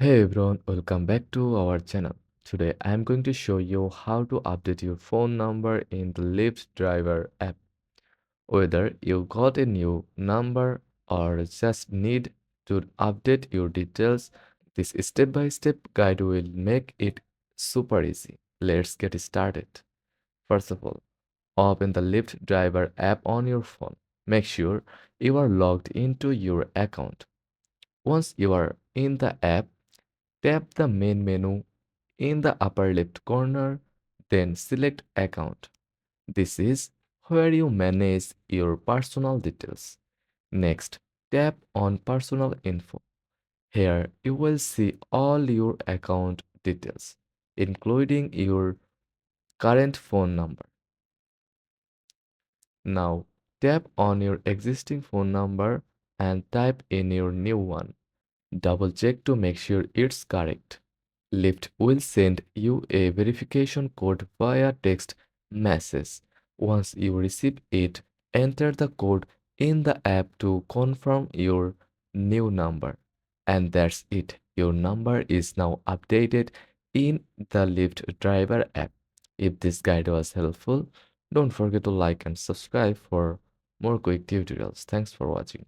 Hey everyone, welcome back to our channel. Today I am going to show you how to update your phone number in the Lyft Driver app. Whether you got a new number or just need to update your details, this step-by-step guide will make it super easy. Let's get started. First of all, open the Lyft Driver app on your phone. Make sure you are logged into your account. Once you are in the app, tap the main menu in the upper left corner, then select Account. This is where you manage your personal details. Next, tap on Personal Info. Here you will see all your account details, including your current phone number. Now, tap on your existing phone number and type in your new one. Double check to make sure it's correct. Lyft will send you a verification code via text message. Once you receive it, enter the code in the app to confirm your new number. And that's it. Your number is now updated in the Lyft Driver app. If this guide was helpful, don't forget to like and subscribe for more quick tutorials. Thanks for watching.